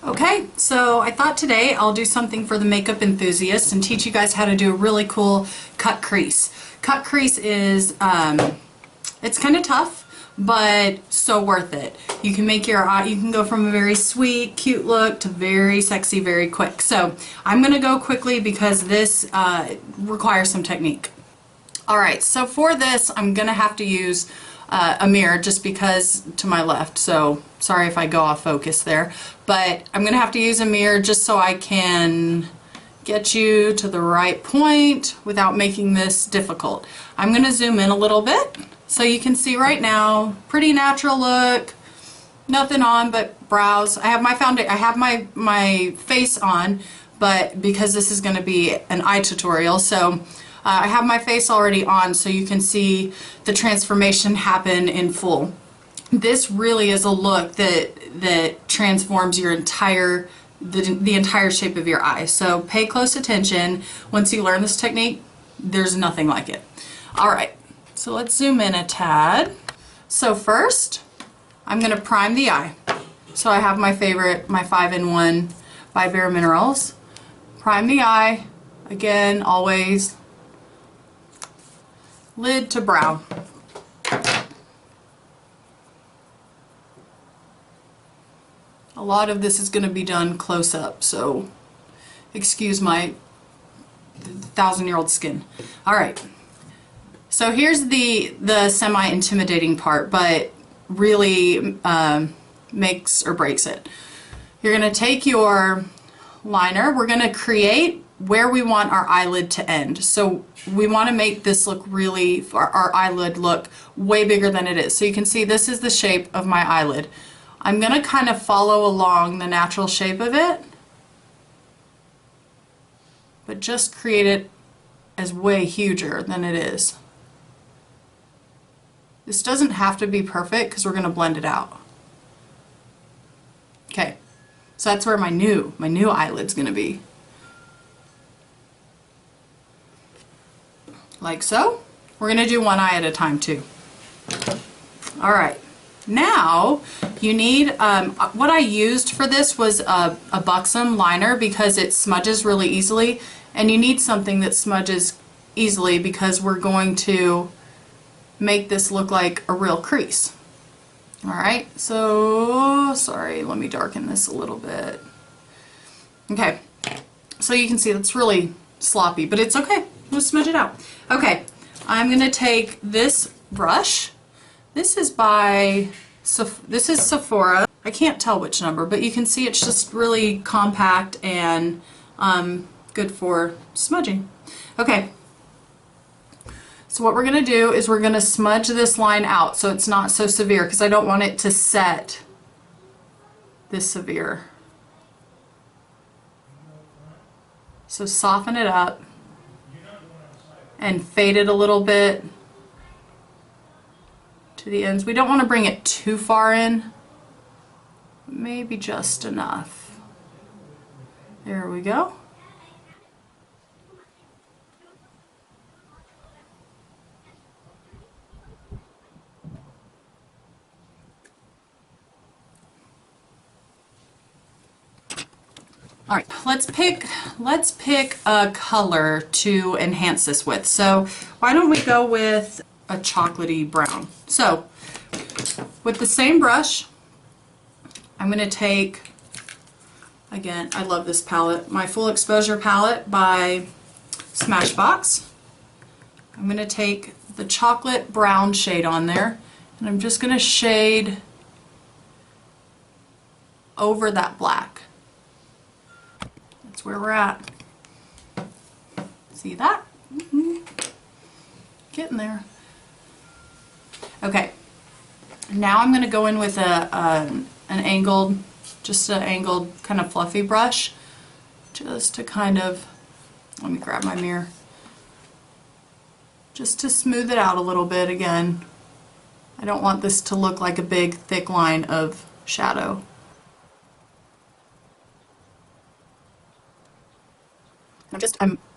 Okay, so I thought today I'll do something for the makeup enthusiast and teach you guys how to do a really cool cut crease. Cut crease is, it's kind of tough, but so worth it. You can make your eye, you can go from a very sweet, cute look to very sexy very quick. So I'm going to go quickly because this requires some technique. Alright, so for this I'm going to have to use a mirror just because to my left, so sorry if I go off focus there, but I'm going to have to use a mirror just so I can get you to the right point without making this difficult. I'm going to zoom in a little bit so you can see right now, pretty natural look, nothing on but brows. I have my foundation, I have my face on, but because this is going to be an eye tutorial, so I have my face already on so you can see the transformation happen in full. This really is a look that transforms your entire the entire shape of your eye. So pay close attention. Once you learn this technique, there's nothing like it. Alright, so let's zoom in a tad. So first, I'm going to prime the eye. So I have my favorite, my 5-in-1 by Bare Minerals. Prime the eye, again, always lid to brow. A lot of this is going to be done close up, so excuse my 1,000-year-old skin. Alright, so here's the semi-intimidating part, but really makes or breaks it. You're going to take your liner, we're going to create where we want our eyelid to end. So we want to make this look really, our eyelid look way bigger than it is. So you can see this is the shape of my eyelid. I'm going to kind of follow along the natural shape of it, but just create it as way huger than it is. This doesn't have to be perfect because we're going to blend it out. Okay, so that's where my new eyelid's going to be. Like so. We're going to do one eye at a time too. Alright, now you need, what I used for this was a buxom liner because it smudges really easily, and you need something that smudges easily because we're going to make this look like a real crease. Alright, so, sorry, let me darken this a little bit. Okay, so you can see that's really sloppy, but it's okay. We'll smudge it out. Okay, I'm going to take this brush. This is Sephora. I can't tell which number, but you can see it's just really compact and good for smudging. Okay, so what we're going to do is we're going to smudge this line out so it's not so severe because I don't want it to set this severe. So soften it up and fade it a little bit to the ends. We don't want to bring it too far in, maybe just enough. There we go. All right, let's pick a color to enhance this with. So why don't we go with a chocolatey brown? So with the same brush, I'm going to take, again, I love this palette, my Full Exposure palette by Smashbox. I'm going to take the chocolate brown shade on there, and I'm just going to shade over that black. That's where we're at. See that? Getting there. Okay, now I'm going to go in with an angled, just an angled kind of fluffy brush, just to kind of, let me grab my mirror, just to smooth it out a little bit again. I don't want this to look like a big thick line of shadow.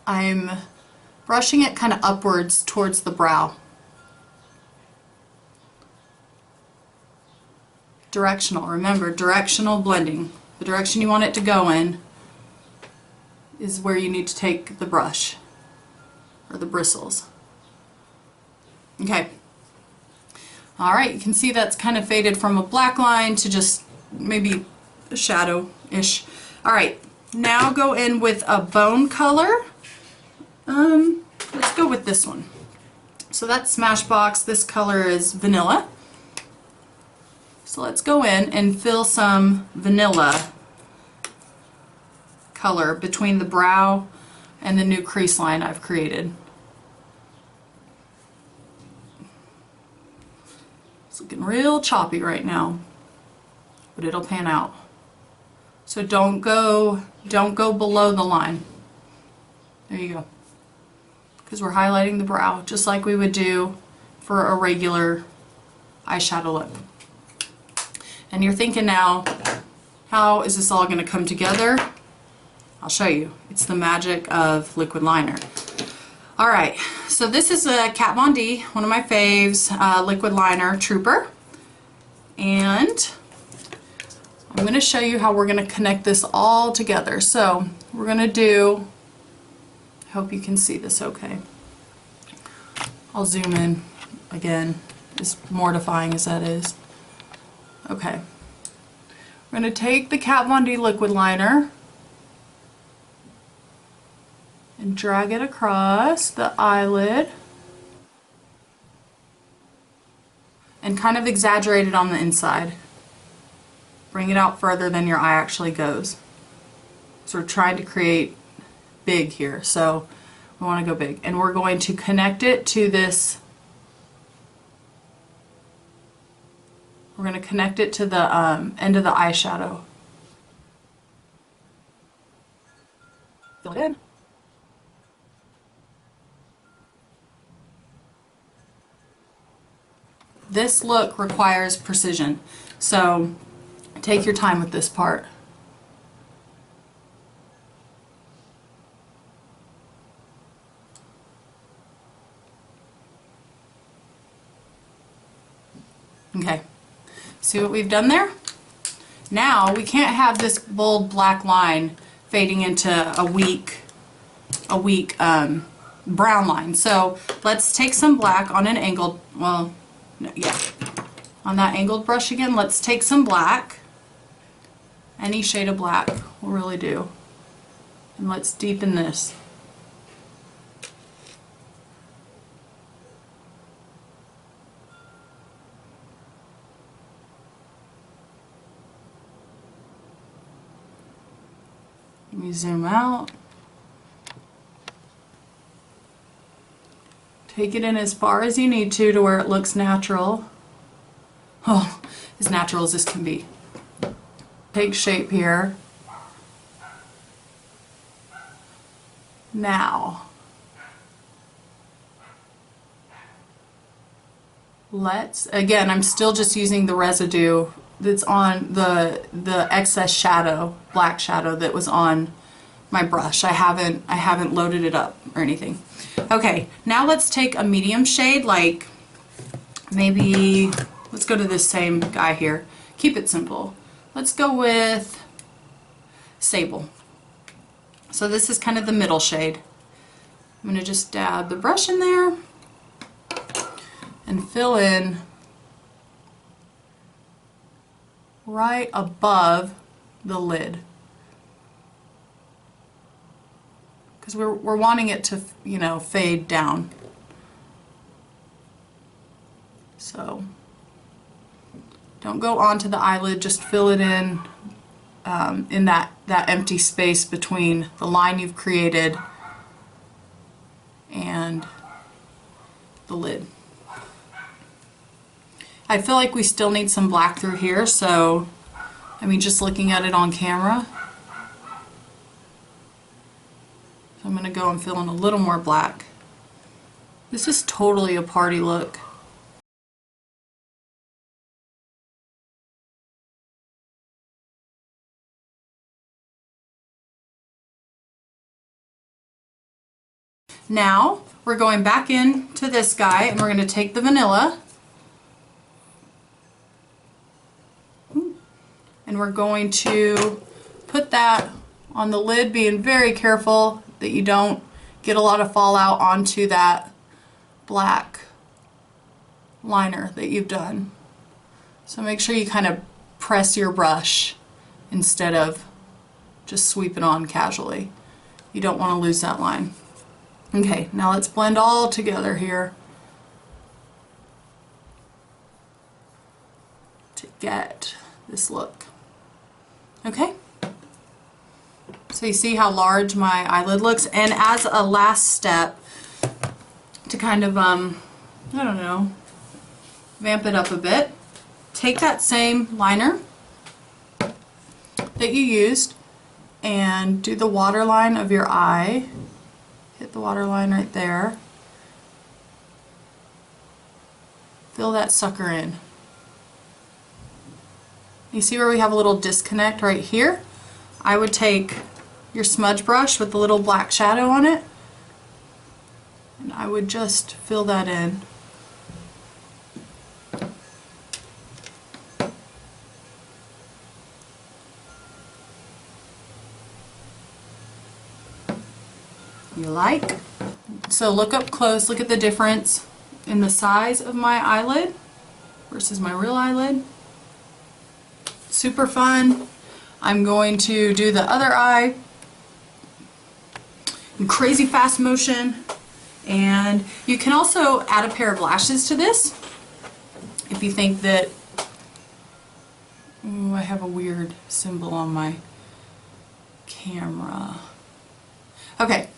I'm brushing it kind of upwards towards the brow. Directional, remember, directional blending. the direction you want it to go in is where you need to take the brush or the bristles. Okay. Alright, you can see that's kind of faded from a black line to just maybe a shadow-ish. Alright, now go in with a bone color. Let's go with this one. So that's Smashbox. This color is vanilla. So let's go in and fill some vanilla color between the brow and the new crease line I've created. It's looking real choppy right now, but it'll pan out. So don't go below the line. There you go. Because we're highlighting the brow just like we would do for a regular eyeshadow look. And you're thinking now, how is this all going to come together? I'll show you. It's the magic of liquid liner. Alright, so this is a Kat Von D, one of my faves, liquid liner Trooper. And I'm going to show you how we're going to connect this all together. So we're going to do, I hope you can see this okay. I'll zoom in again, as mortifying as that is. Okay, we're going to take the Kat Von D liquid liner and drag it across the eyelid and kind of exaggerate it on the inside. Bring it out further than your eye actually goes. So we're trying to create big here, so we want to go big. And we're going to connect it to this. We're going to connect it to the end of the eyeshadow. Fill it in. This look requires precision, so take your time with this part. Okay, see what we've done there? Now we can't have this bold black line fading into a weak brown line. So let's take some black on an angled, well, no, yeah, on that angled brush again. Let's take some black, any shade of black will really do, and let's deepen this. Let me zoom out. Take it in as far as you need to where it looks natural. Oh, as natural as this can be. Take shape here. Now, again, I'm still just using the residue that's on the excess shadow, black shadow that was on my brush. I haven't loaded it up or anything. Okay, now let's take a medium shade, like maybe, let's go to this same guy here. Keep it simple. Let's go with Sable. So this is kind of the middle shade. I'm going to just dab the brush in there and fill in right above the lid, because we're wanting it to, you know, fade down. So don't go onto the eyelid, just fill it in that empty space between the line you've created and the lid. I feel like we still need some black through here, so I mean, just looking at it on camera. So I'm going to go and fill in a little more black. This is totally a party look. Now we're going back into this guy and we're going to take the vanilla and we're going to put that on the lid, being very careful that you don't get a lot of fallout onto that black liner that you've done. So make sure you kind of press your brush instead of just sweeping on casually. You don't want to lose that line. Okay, now let's blend all together here to get this look. Okay, so you see how large my eyelid looks, and as a last step to kind of I don't know, vamp it up a bit, take that same liner that you used and do the waterline of your eye. Hit the waterline right there. Fill that sucker in. You see where we have a little disconnect right here? I would take your smudge brush with the little black shadow on it, and I would just fill that in. You like? So look up close, look at the difference in the size of my eyelid versus my real eyelid. Super fun. I'm going to do the other eye in crazy fast motion, and you can also add a pair of lashes to this if you think that, ooh, I have a weird symbol on my camera. Okay,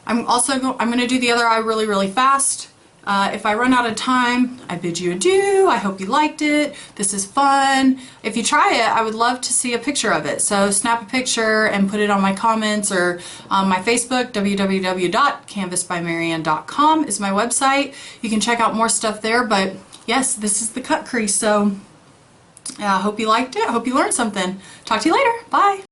I'm going to do the other eye really fast. If I run out of time, I bid you adieu. I hope you liked it. This is fun. If you try it, I would love to see a picture of it. So snap a picture and put it on my comments or on my Facebook. www.canvasbymarianne.com is my website. You can check out more stuff there. But yes, this is the cut crease. So I hope you liked it. I hope you learned something. Talk to you later. Bye.